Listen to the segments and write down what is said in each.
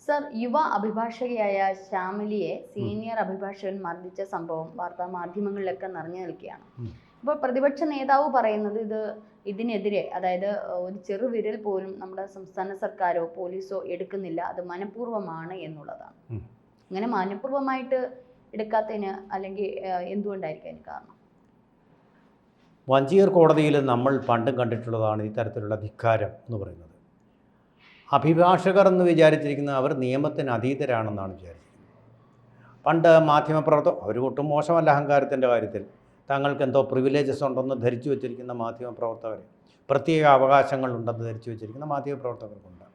Sir, യുവ അഭിഭാഷകയായ ശ്യാമിലിയെ senior അഭിഭാഷകൻ മർദ്ദിച്ച സംഭവം വാർത്താ മാധ്യമങ്ങളിലൊക്കെ നിറഞ്ഞു നിൽക്കുകയാണ്. ഇപ്പോൾ പ്രതിപക്ഷ നേതാവ് പറയുന്നത് ഇതിനെതിരെ, അതായത് ഒരു ചെറുവിരൽ പോലും നമ്മുടെ സംസ്ഥാന സർക്കാരോ പോലീസോ എടുക്കുന്നില്ല, അത് മനഃപൂർവ്വമാണ് എന്നുള്ളതാണ്. ഇങ്ങനെ മനഃപൂർവ്വമായിട്ട് എടുക്കാത്തതിന് അല്ലെങ്കിൽ എന്തുകൊണ്ടായിരിക്കും കാരണം? വഞ്ചിയൂർ കോടതിയിൽ നമ്മൾ പണ്ടും കണ്ടിട്ടുള്ളതാണ് ഇത്തരത്തിലുള്ള ധിക്കാരം എന്ന് പറയുന്നത്. അഭിഭാഷകർ എന്ന് വിചാരിച്ചിരിക്കുന്ന അവർ നിയമത്തിന് അതീതരാണെന്നാണ് വിചാരിച്ചിരിക്കുന്നത്. പണ്ട് മാധ്യമപ്രവർത്തകർ, അവർ ഒട്ടും മോശമല്ല അഹങ്കാരത്തിൻ്റെ കാര്യത്തിൽ, തങ്ങൾക്ക് എന്തോ പ്രിവിലേജസ് ഉണ്ടെന്ന് ധരിച്ചു വെച്ചിരിക്കുന്ന മാധ്യമപ്രവർത്തകർ, പ്രത്യേക അവകാശങ്ങളുണ്ടെന്ന് ധരിച്ചു വെച്ചിരിക്കുന്ന മാധ്യമപ്രവർത്തകർക്കുണ്ട്.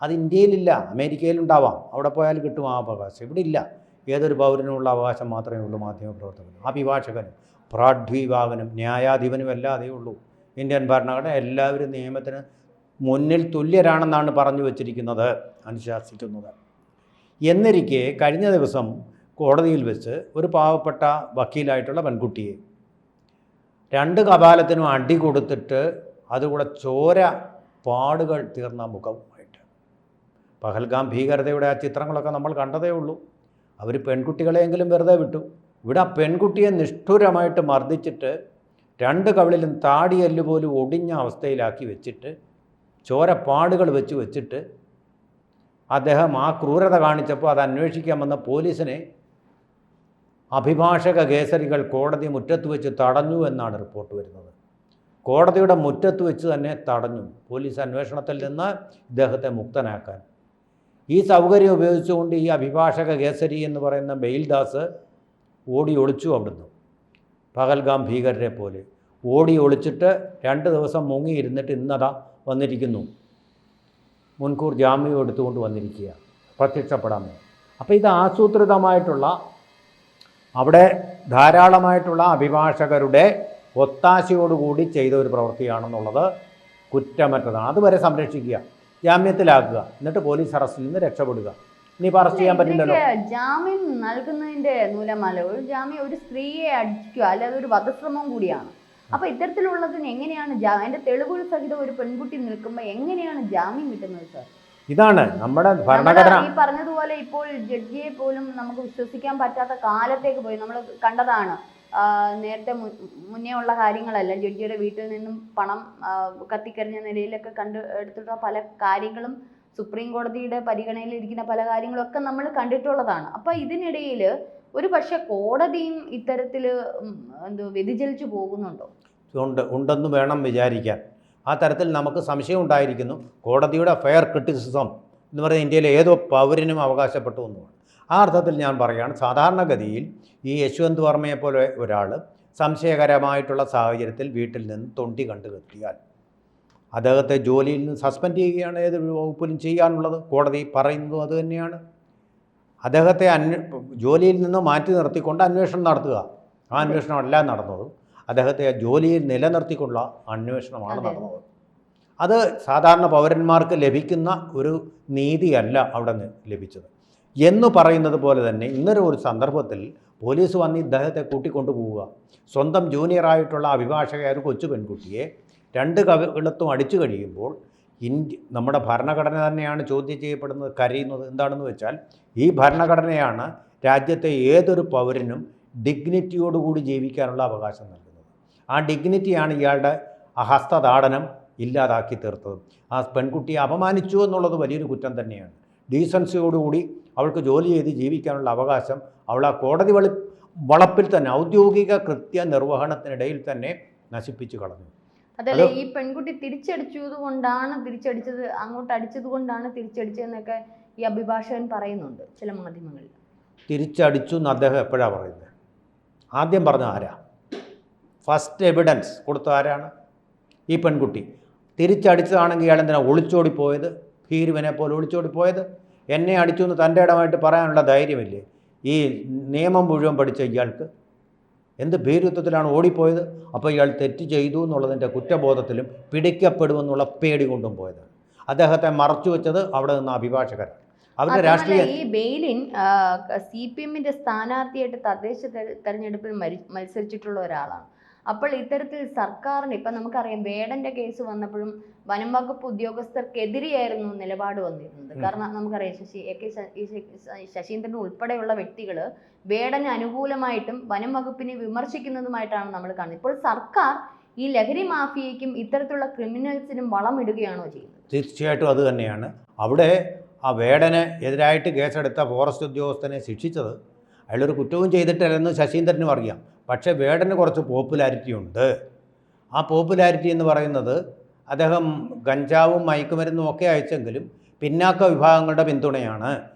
അത് ഇന്ത്യയിലില്ല, അമേരിക്കയിലുണ്ടാവാം, അവിടെ പോയാൽ കിട്ടും ആ അവകാശം. ഇവിടെ ഇല്ല. ഏതൊരു പൗരനുമുള്ള അവകാശം മാത്രമേ ഉള്ളൂ മാധ്യമപ്രവർത്തകനും, അഭിഭാഷകനും, പ്രാഡ്വിഭാഗനും, ന്യായാധിപനും അല്ലാതെ ഉള്ളൂ. ഇന്ത്യൻ ഭരണഘടന എല്ലാവരും നിയമത്തിന് മുന്നിൽ തുല്യരാണെന്നാണ് പറഞ്ഞു വച്ചിരിക്കുന്നത്, അനുശാസിക്കുന്നത്. എന്നിരിക്കെ കഴിഞ്ഞ ദിവസം കോടതിയിൽ വെച്ച് ഒരു പാവപ്പെട്ട വക്കീലായിട്ടുള്ള പെൺകുട്ടിയെ 2 കപാലത്തിനും അടി കൊടുത്തിട്ട് അതുകൂടെ ചോര പാടുകൾ തീർന്ന മുഖവുമായിട്ട്, പഹൽഗാം ഭീകരതയുടെ ആ ചിത്രങ്ങളൊക്കെ നമ്മൾ കണ്ടതേ ഉള്ളൂ. അവർ പെൺകുട്ടികളെയെങ്കിലും വെറുതെ വിട്ടു. ഇവിടെ ആ പെൺകുട്ടിയെ നിഷ്ഠുരമായിട്ട് മർദ്ദിച്ചിട്ട് 2 കവിളിലും താടിയെല്ല് പോലും ഒടിഞ്ഞ അവസ്ഥയിലാക്കി വെച്ചിട്ട്, ചോരപ്പാടുകൾ വെച്ചിട്ട് അദ്ദേഹം ആ ക്രൂരത കാണിച്ചപ്പോൾ അത് അന്വേഷിക്കാമെന്ന പോലീസിനെ അഭിഭാഷക കേസരികൾ കോടതി മുറ്റത്ത് വെച്ച് തടഞ്ഞു എന്നാണ് റിപ്പോർട്ട് വരുന്നത്. കോടതിയുടെ മുറ്റത്ത് വെച്ച് തന്നെ തടഞ്ഞു, പോലീസ് അന്വേഷണത്തിൽ നിന്ന് ഇദ്ദേഹത്തെ മുക്തനാക്കാൻ. ഈ സൗകര്യം ഉപയോഗിച്ചുകൊണ്ട് ഈ അഭിഭാഷക കേസരി എന്ന് പറയുന്ന ബെയിൽദാസ് ഓടി ഒളിച്ചു. അവിടുന്ന് പഹൽഗാം ഭീകരരെ പോലെ ഓടി ഒളിച്ചിട്ട് 2 ദിവസം മുങ്ങിയിരുന്നിട്ട് ഇന്നതാ വന്നിരിക്കുന്നു, മുൻകൂർ ജാമ്യം എടുത്തുകൊണ്ട് വന്നിരിക്കുക പ്രത്യക്ഷപ്പെടാമോ. അപ്പോൾ ഇത് ആസൂത്രിതമായിട്ടുള്ള, അവിടെ ധാരാളമായിട്ടുള്ള അഭിഭാഷകരുടെ ഒത്താശയോടുകൂടി ചെയ്ത ഒരു പ്രവൃത്തിയാണെന്നുള്ളത് കുറ്റമറ്റതാണ്. അതുവരെ സംരക്ഷിക്കുക, ജാമ്യത്തിലാക്കുക, എന്നിട്ട് പോലീസ് അറസ്റ്റിൽ നിന്ന് രക്ഷപ്പെടുക. ഇനിയിപ്പോൾ അറസ്റ്റ് ചെയ്യാൻ പറ്റില്ലല്ലോ. ജാമ്യം നൽകുന്നതിൻ്റെ നൂലമാല, ഒരു സ്ത്രീയെ അടിക്കുക, അല്ലാതെ ഒരു വധശ്രമം കൂടിയാണ്. അപ്പൊ ഇത്തരത്തിലുള്ളതിന് എങ്ങനെയാണ് അതിന്റെ തെളിവുകൾ സഹിതം ഒരു പെൺകുട്ടി നിൽക്കുമ്പോൾ എങ്ങനെയാണ് ജാമ്യം കിട്ടുന്നത് സർ? ഇതാണ് നമ്മുടെ ഭരണഘടന. ഈ പറഞ്ഞതുപോലെ ഇപ്പോൾ ജഡ്ജിയെ പോലും നമുക്ക് വിശ്വസിക്കാൻ പറ്റാത്ത കാലത്തേക്ക് പോയി. നമ്മൾ കണ്ടതാണ്, നേരത്തെ മുന്നേ ഉള്ള കാര്യങ്ങളല്ല, ജഡ്ജിയുടെ വീട്ടിൽ നിന്നും പണം കത്തിക്കരിഞ്ഞ നിലയിലൊക്കെ എടുത്തിട്ടുള്ള പല കാര്യങ്ങളും, സുപ്രീം കോടതിയുടെ പരിഗണനയിൽ ഇരിക്കുന്ന പല കാര്യങ്ങളൊക്കെ നമ്മൾ കണ്ടിട്ടുള്ളതാണ്. അപ്പൊ ഇതിനിടയിൽ ഒരു പക്ഷേ കോടതിയും ഇത്തരത്തിൽ വ്യതിചലിച്ചു പോകുന്നുണ്ടോ? ഉണ്ടെന്ന് വേണം വിചാരിക്കാൻ. ആ തരത്തിൽ നമുക്ക് സംശയം ഉണ്ടായിരിക്കുന്നു. കോടതിയുടെ ഫെയർ ക്രിറ്റിസിസം എന്ന് പറയുന്നത് ഇന്ത്യയിലെ ഏതോ പൗരനും അവകാശപ്പെട്ടു എന്നുമാണ്. ആ അർത്ഥത്തിൽ ഞാൻ പറയുകയാണ്, സാധാരണഗതിയിൽ ഈ യശ്വന്ത് വർമ്മയെപ്പോലെ ഒരാൾ സംശയകരമായിട്ടുള്ള സാഹചര്യത്തിൽ വീട്ടിൽ നിന്ന് തൊണ്ടി കണ്ടെത്തിയാൽ അദ്ദേഹത്തെ ജോലിയിൽ നിന്ന് സസ്പെൻഡ് ചെയ്യുകയാണ് ഏത് വകുപ്പിലും ചെയ്യാനുള്ളത്. കോടതി പറയുന്നതും അതുതന്നെയാണ്. അദ്ദേഹത്തെ ജോലിയിൽ നിന്ന് മാറ്റി നിർത്തിക്കൊണ്ട് അന്വേഷണം നടത്തുക. ആ അന്വേഷണമല്ല നടന്നത്, അദ്ദേഹത്തെ ജോലിയിൽ നിലനിർത്തിക്കൊണ്ടുള്ള അന്വേഷണമാണ് നടന്നത്. അത് സാധാരണ പൗരന്മാർക്ക് ലഭിക്കുന്ന ഒരു നീതിയല്ല അവിടെ ലഭിച്ചത് എന്ന് പറയുന്നത് പോലെ തന്നെ ഇന്നൊരു സന്ദർഭത്തിൽ പോലീസ് വന്ന് ഇദ്ദേഹത്തെ കൂട്ടിക്കൊണ്ടു പോവുക. സ്വന്തം ജൂനിയറായിട്ടുള്ള അഭിഭാഷകയായ ഒരു കൊച്ചു പെൺകുട്ടിയെ 2 കവിളത്തും അടിച്ചു കഴിയുമ്പോൾ നമ്മുടെ ഭരണഘടന തന്നെയാണ് ചോദ്യം ചെയ്യപ്പെടുന്നത്, കരയുന്നത്. എന്താണെന്ന് വെച്ചാൽ, ഈ ഭരണഘടനയാണ് രാജ്യത്തെ ഏതൊരു പൗരനും ഡിഗ്നിറ്റിയോടുകൂടി ജീവിക്കാനുള്ള അവകാശം നൽകുന്നത്. ആ ഡിഗ്നിറ്റിയാണ് ഇയാളുടെ ഹസ്തതാടനം ഇല്ലാതാക്കി തീർത്തത്. ആ പെൺകുട്ടിയെ അപമാനിച്ചു എന്നുള്ളത് വലിയൊരു കുറ്റം തന്നെയാണ്. ഡീസൻസിയോടുകൂടി അവൾക്ക് ജോലി ചെയ്ത് ജീവിക്കാനുള്ള അവകാശം അവൾ ആ കോടതി വളപ്പിൽ തന്നെ ഔദ്യോഗിക കൃത്യ നിർവഹണത്തിനിടയിൽ തന്നെ നശിപ്പിച്ചു കളഞ്ഞു. അതല്ലേ, ഈ പെൺകുട്ടി തിരിച്ചടിച്ചത്, അങ്ങോട്ട് അടിച്ചത് കൊണ്ടാണ് തിരിച്ചടിച്ചതെന്നൊക്കെ ഈ അഭിഭാഷകൻ പറയുന്നുണ്ട് ചില മാധ്യമങ്ങളിൽ. തിരിച്ചടിച്ചു എന്ന് അദ്ദേഹം എപ്പോഴാണ് പറയുന്നത്? ആദ്യം പറഞ്ഞ ആരാ? ഫസ്റ്റ് എവിഡൻസ് കൊടുത്ത ആരാണ്? ഈ പെൺകുട്ടി. തിരിച്ചടിച്ചതാണെങ്കിൽ ഇയാൾ എന്തിനാണ് ഒളിച്ചോടിപ്പോയത്? ഭീരുവിനെ പോലെ ഒളിച്ചോടിപ്പോയത്? എന്നെ അടിച്ചു എന്ന് തൻ്റെ ഇടമായിട്ട് പറയാനുള്ള ധൈര്യമില്ലേ ഈ നിയമം മുഴുവൻ പഠിച്ച ഇയാൾക്ക്? എന്ത് ഭീരുത്വത്തിലാണ് ഓടിപ്പോയത്? അപ്പോൾ ഇയാൾ തെറ്റ് ചെയ്തു എന്നുള്ളതിൻ്റെ കുറ്റബോധത്തിലും പിടിക്കപ്പെടുമെന്നുള്ള പേടി കൊണ്ടും പോയതാണ്. അദ്ദേഹത്തെ മറച്ചു വെച്ചത് അവിടെ നിന്ന് അഭിഭാഷകരാണ്. അവരുടെ രാഷ്ട്രീയ ഈ ബെയിലിൻ CPM സ്ഥാനാർത്ഥിയായിട്ട് തദ്ദേശ തെരഞ്ഞെടുപ്പിൽ മത്സരിച്ചിട്ടുള്ള ഒരാളാണ്. അപ്പോൾ ഇത്തരത്തിൽ സർക്കാരിന് ഇപ്പം നമുക്കറിയാം വേടന്റെ കേസ് വന്നപ്പോഴും വനം വകുപ്പ് ഉദ്യോഗസ്ഥർക്കെതിരെയായിരുന്നു നിലപാട് വന്നിരുന്നത്. കാരണം നമുക്കറിയാം ശശീന്ദ്രൻ ഉൾപ്പെടെയുള്ള വ്യക്തികൾ വേടന് അനുകൂലമായിട്ടും വനം വകുപ്പിനെ വിമർശിക്കുന്നതുമായിട്ടാണ് നമ്മൾ കാണുന്നത്. ഇപ്പോൾ സർക്കാർ ഈ ലഹരി മാഫിയയ്ക്കും ഇത്തരത്തിലുള്ള ക്രിമിനൽസിനും വളമിടുകയാണോ ചെയ്യുന്നത്? തീർച്ചയായിട്ടും അത് തന്നെയാണ്. അവിടെ ആ വേടന് എതിരായിട്ട് കേസെടുത്ത ഫോറസ്റ്റ് ഉദ്യോഗസ്ഥനെ ശിക്ഷിച്ചത് അയാളൊരു കുറ്റവും ചെയ്തിട്ടില്ലെന്ന് ശശീന്ദ്രനും അറിയാം. പക്ഷേ വേടന് കുറച്ച് പോപ്പുലാരിറ്റി ഉണ്ട്. ആ പോപ്പുലാരിറ്റി എന്ന് പറയുന്നത് അദ്ദേഹം ഗഞ്ചാവും മയക്കുമരുന്നും ഒക്കെ അയച്ചെങ്കിലും പിന്നാക്ക വിഭാഗങ്ങളുടെ പിന്തുണയാണ്.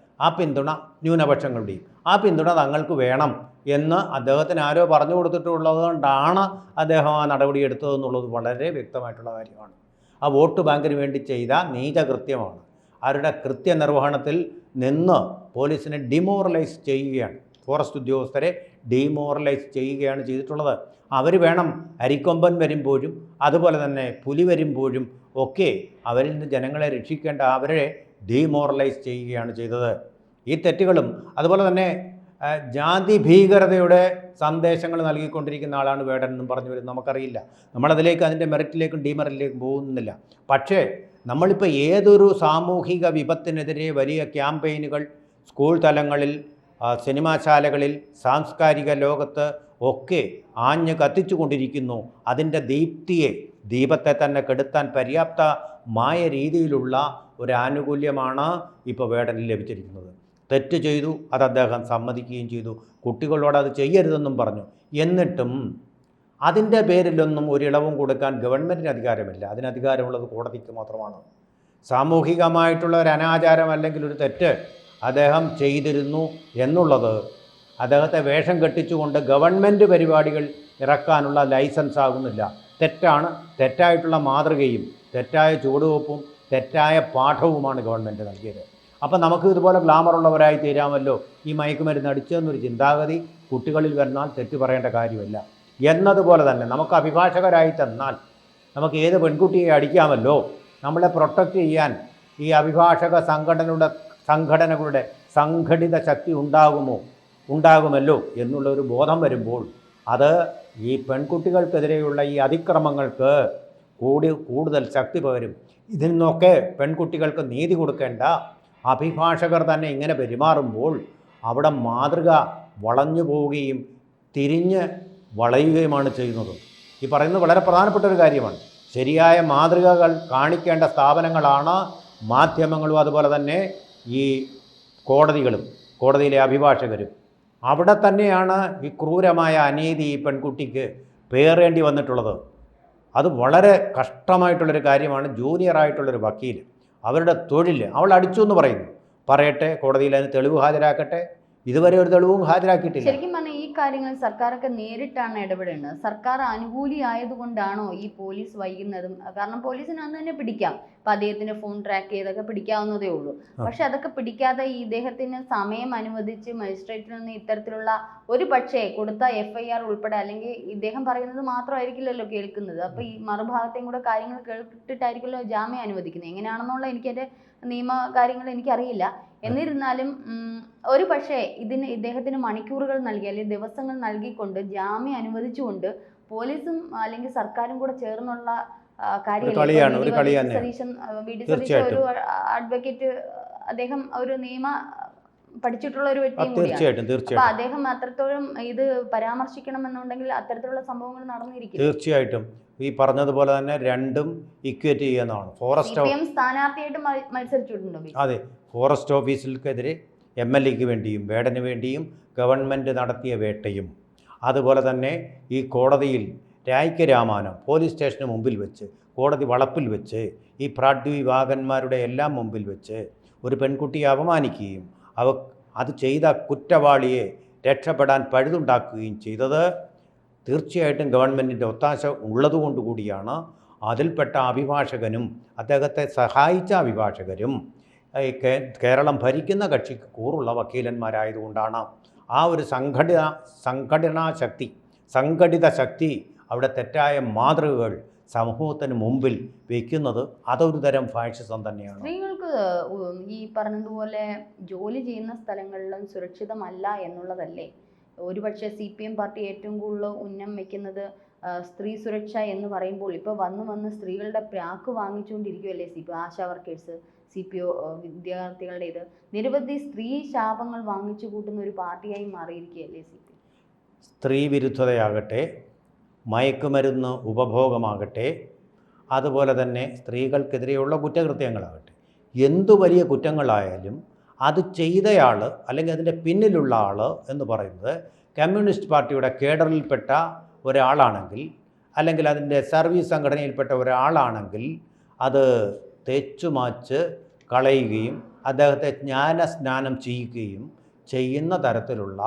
ആ പിന്തുണ ന്യൂനപക്ഷങ്ങളുടെയും ആ പിന്തുണ തങ്ങൾക്ക് വേണം എന്ന് അദ്ദേഹത്തിന് ആരോ പറഞ്ഞു കൊടുത്തിട്ടുള്ളത് കൊണ്ടാണ് അദ്ദേഹം ആ നടപടിയെടുത്തതെന്നുള്ളത് വളരെ വ്യക്തമായിട്ടുള്ള കാര്യമാണ്. ആ വോട്ട് ബാങ്കിന് വേണ്ടി ചെയ്ത നീചകൃത്യമാണ്. അവരുടെ കൃത്യനിർവഹണത്തിൽ നിന്ന് പോലീസിനെ ഡിമോറലൈസ് ചെയ്യുകയാണ്, ഫോറസ്റ്റ് ഉദ്യോഗസ്ഥരെ ഡിമോറലൈസ് ചെയ്യുകയാണ് ചെയ്തിട്ടുള്ളത്. അവർ വേണം അരിക്കൊമ്പൻ വരുമ്പോഴും അതുപോലെ തന്നെ പുലി വരുമ്പോഴും ഒക്കെ അവരിൽ നിന്ന് ജനങ്ങളെ രക്ഷിക്കേണ്ട അവരെ ഡിമോറലൈസ് ചെയ്യുകയാണ് ചെയ്തത്. ഈ തെറ്റുകളും അതുപോലെ തന്നെ ജാതി ഭീകരതയുടെ സന്ദേശങ്ങൾ നൽകിക്കൊണ്ടിരിക്കുന്ന ആളാണ് വേടൻ എന്നും പറഞ്ഞു വരുന്നത് നമുക്കറിയില്ല. നമ്മളതിലേക്ക് അതിൻ്റെ മെറിറ്റിലേക്കും ഡിമെറിറ്റിലേക്കും പോകുന്നില്ല. പക്ഷേ നമ്മളിപ്പോൾ ഏതൊരു സാമൂഹിക വിപത്തിനെതിരെ വലിയ ക്യാമ്പയിനുകൾ സ്കൂൾ തലങ്ങളിൽ, സിനിമാശാലകളിൽ, സാംസ്കാരിക ലോകത്ത് ഒക്കെ ആഞ്ഞ് കത്തിച്ചു കൊണ്ടിരിക്കുന്നു. അതിൻ്റെ ദീപത്തെ തന്നെ കെടുത്താൻ പര്യാപ്തമായ രീതിയിലുള്ള ഒരു ആനുകൂല്യമാണ് ഇപ്പോൾ വേടനിൽ ലഭിച്ചിരിക്കുന്നത്. തെറ്റ് ചെയ്തു, അത് അദ്ദേഹം സമ്മതിക്കുകയും ചെയ്തു. കുട്ടികളോട് അത് ചെയ്യരുതെന്നും പറഞ്ഞു. എന്നിട്ടും അതിൻ്റെ പേരിലൊന്നും ഒരിളവും കൊടുക്കാൻ ഗവൺമെൻറ്റിന് അധികാരമില്ല. അതിന് അധികാരമുള്ളത് കോടതിക്ക് മാത്രമാണ്. സാമൂഹികമായിട്ടുള്ള ഒരു അനാചാരം അല്ലെങ്കിൽ ഒരു തെറ്റ് അദ്ദേഹം ചെയ്തിരുന്നു എന്നുള്ളത് അദ്ദേഹത്തെ വേഷം കെട്ടിച്ചുകൊണ്ട് ഗവൺമെൻറ് പരിപാടികൾ ഇറക്കാനുള്ള ലൈസൻസ് ആകുന്നില്ല. തെറ്റാണ്. തെറ്റായിട്ടുള്ള മാതൃകയും തെറ്റായ ചുവടുവെപ്പും തെറ്റായ പാഠവുമാണ് ഗവൺമെൻറ് നൽകിയത്. അപ്പം നമുക്ക് ഇതുപോലെ ഗ്ലാമറുള്ളവരായി തീരാമല്ലോ, ഈ മയക്കുമരുന്ന് അടിച്ചെന്നൊരു ചിന്താഗതി കുട്ടികളിൽ വന്നാൽ തെറ്റ് പറയേണ്ട കാര്യമില്ല. എന്നതുപോലെ തന്നെ നമുക്ക് അഭിഭാഷകരായി തന്നാൽ നമുക്ക് ഏത് പെൺകുട്ടിയെ അടിക്കാമല്ലോ, നമ്മളെ പ്രൊട്ടക്റ്റ് ചെയ്യാൻ ഈ അഭിഭാഷക സംഘടനകളുടെ സംഘടിത ശക്തി ഉണ്ടാകുമല്ലോ എന്നുള്ളൊരു ബോധം വരുമ്പോൾ അത് ഈ പെൺകുട്ടികൾക്കെതിരെയുള്ള ഈ അതിക്രമങ്ങൾക്ക് കൂടുതൽ ശക്തി പകരും. ഇതിൽ നിന്നൊക്കെ പെൺകുട്ടികൾക്ക് നീതി കൊടുക്കേണ്ട അഭിഭാഷകർ തന്നെ ഇങ്ങനെ പെരുമാറുമ്പോൾ അവിടെ മാതൃക വളഞ്ഞു പോവുകയും തിരിഞ്ഞ് വളയുകയുമാണ് ചെയ്യുന്നത്. ഈ പറയുന്നത് വളരെ പ്രധാനപ്പെട്ട ഒരു കാര്യമാണ്. ശരിയായ മാതൃകകൾ കാണിക്കേണ്ട സ്ഥാപനങ്ങളാണ് മാധ്യമങ്ങളും അതുപോലെ തന്നെ ഈ കോടതിയിലെ അഭിഭാഷകരും. അവിടെ തന്നെയാണ് ഈ ക്രൂരമായ അനീതി ഈ പെൺകുട്ടിക്ക് പേറേണ്ടി വന്നിട്ടുള്ളത്. അത് വളരെ കഷ്ടമായിട്ടുള്ളൊരു കാര്യമാണ്. ജൂനിയറായിട്ടുള്ളൊരു വക്കീൽ, അവരുടെ തൊഴിൽ, അവൾ അടിച്ചു എന്ന് പറയുന്നു, പറയട്ടെ, കോടതിയിൽ അതിന് തെളിവ് ഹാജരാക്കട്ടെ. ഇതുവരെ ഒരു തെളിവും ഹാജരാക്കിയിട്ടില്ല. ശരിക്കും പറഞ്ഞാൽ ഈ കാര്യങ്ങൾ സർക്കാരൊക്കെ നേരിട്ടാണ് ഇടപെടേണ്ടത്. സർക്കാർ അനുകൂലി ആയതുകൊണ്ടാണോ ഈ പോലീസ് വൈകുന്നതും? കാരണം പോലീസിന് അന്ന് തന്നെ പിടിക്കാം, അപ്പം അദ്ദേഹത്തിന്റെ ഫോൺ ട്രാക്ക് ചെയ്തൊക്കെ പിടിക്കാവുന്നതേ ഉള്ളൂ. പക്ഷെ അതൊക്കെ പിടിക്കാതെ ഇദ്ദേഹത്തിന് സമയം അനുവദിച്ച് മജിസ്ട്രേറ്റിൽ നിന്ന് ഇത്തരത്തിലുള്ള ഒരു പക്ഷേ കൊടുത്ത FIR ഉൾപ്പെടെ, അല്ലെങ്കിൽ ഇദ്ദേഹം പറയുന്നത് മാത്രമായിരിക്കില്ലല്ലോ കേൾക്കുന്നത്, അപ്പോൾ ഈ മറുഭാഗത്തെയും കൂടെ കാര്യങ്ങൾ കേട്ടിട്ടായിരിക്കുമല്ലോ ജാമ്യം അനുവദിക്കുന്നത്. എങ്ങനെയാണെന്നുള്ള എനിക്കതിൻ്റെ നിയമ കാര്യങ്ങൾ എനിക്കറിയില്ല. എന്നിരുന്നാലും ഒരു പക്ഷേ ഇദ്ദേഹത്തിന് മണിക്കൂറുകൾ നൽകി അല്ലെങ്കിൽ ദിവസങ്ങൾ നൽകിക്കൊണ്ട് ജാമ്യം അനുവദിച്ചുകൊണ്ട് പോലീസും അല്ലെങ്കിൽ സർക്കാരും കൂടെ ചേർന്നുള്ള സതീശൻ ഒരു അഡ്വക്കേറ്റ്, അദ്ദേഹം ഒരു നിയമ പഠിച്ചിട്ടുള്ള ഒരു വ്യക്തിയും കൂടിയാണ്. അപ്പൊ അദ്ദേഹം അത്രത്തോളം ഇത് പരാമർശിക്കണമെന്നുണ്ടെങ്കിൽ അത്തരത്തിലുള്ള സംഭവങ്ങൾ നടന്നിരിക്കും. തീർച്ചയായിട്ടും ഈ പറഞ്ഞതുപോലെ തന്നെ രണ്ടും ഇക്വേറ്റ് ചെയ്യുന്നതാണ്. സ്ഥാനാർത്ഥിയായിട്ട് മത്സരിച്ചിട്ടുണ്ടോ? അതെ, ഫോറസ്റ്റ് ഓഫീസിൽക്കെതിരെ MLAക്ക് വേണ്ടിയും വേടന് വേണ്ടിയും ഗവൺമെൻറ് നടത്തിയ വേട്ടയും, അതുപോലെ തന്നെ ഈ കോടതിയിൽ രായ്ക്കരാമാനം പോലീസ് സ്റ്റേഷന് മുമ്പിൽ വെച്ച്, കോടതി വളപ്പിൽ വെച്ച്, ഈ പ്രാഡ്വിവാഹന്മാരുടെ എല്ലാം മുമ്പിൽ വെച്ച് ഒരു പെൺകുട്ടിയെ അപമാനിക്കുകയും അത് ചെയ്ത കുറ്റവാളിയെ രക്ഷപ്പെടാൻ പഴുതുണ്ടാക്കുകയും ചെയ്തത് തീർച്ചയായിട്ടും ഗവൺമെൻറ്റിൻ്റെ ഒത്താശ ഉള്ളതുകൊണ്ടുകൂടിയാണ്. അതിൽപ്പെട്ട അഭിഭാഷകനും അദ്ദേഹത്തെ സഹായിച്ച അഭിഭാഷകരും കേരളം ഭരിക്കുന്ന കക്ഷിക്ക് കൂറുള്ള വക്കീലന്മാരായതുകൊണ്ടാണ്. ആ ഒരു സംഘടിത ശക്തി അവിടെ തെറ്റായ മാതൃകകൾ സമൂഹത്തിന് മുമ്പിൽ വയ്ക്കുന്നത് അതൊരു തരം ഫാഷിസം തന്നെയാണ്. സ്ത്രീകൾക്ക് ഈ പറഞ്ഞതുപോലെ ജോലി ചെയ്യുന്ന സ്ഥലങ്ങളിലും സുരക്ഷിതമല്ല എന്നുള്ളതല്ലേ ഒരുപക്ഷെ CPM പാർട്ടി ഏറ്റവും കൂടുതൽ ഉന്നം വയ്ക്കുന്നത്? സ്ത്രീ സുരക്ഷ എന്ന് പറയുമ്പോൾ ഇപ്പോൾ വന്ന് സ്ത്രീകളുടെ പ്രാക്ക് വാങ്ങിച്ചുകൊണ്ടിരിക്കുകയല്ലേ ആശാ വർക്കേഴ്സ്, CPO, വിദ്യാർത്ഥികളുടെ നിരവധി സ്ത്രീ ശാപങ്ങൾ വാങ്ങിച്ചു കൂട്ടുന്ന ഒരു പാർട്ടിയായി മാറിയിരിക്കുകയല്ലേ CPI? സ്ത്രീ വിരുദ്ധതയാകട്ടെ, മയക്കുമരുന്ന് ഉപഭോഗമാകട്ടെ, അതുപോലെ തന്നെ സ്ത്രീകൾക്കെതിരെയുള്ള കുറ്റകൃത്യങ്ങളാകട്ടെ, എന്തു വലിയ കുറ്റങ്ങളായാലും അത് ചെയ്തയാൾ അല്ലെങ്കിൽ അതിൻ്റെ പിന്നിലുള്ള ആൾ എന്ന് പറയുന്നത് കമ്മ്യൂണിസ്റ്റ് പാർട്ടിയുടെ കേഡറിൽപ്പെട്ട ഒരാളാണെങ്കിൽ, അല്ലെങ്കിൽ അതിൻ്റെ സർവീസ് സംഘടനയിൽപ്പെട്ട ഒരാളാണെങ്കിൽ അത് തേച്ചുമാച്ച് കളയുകയും അദ്ദേഹത്തെ ജ്ഞാനസ്നാനം ചെയ്യുകയും ചെയ്യുന്ന തരത്തിലുള്ള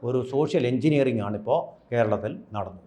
ഒരു സോഷ്യൽ എഞ്ചിനീയറിംഗ് ആണിപ്പോൾ കേരളത്തിൽ നടന്നത്.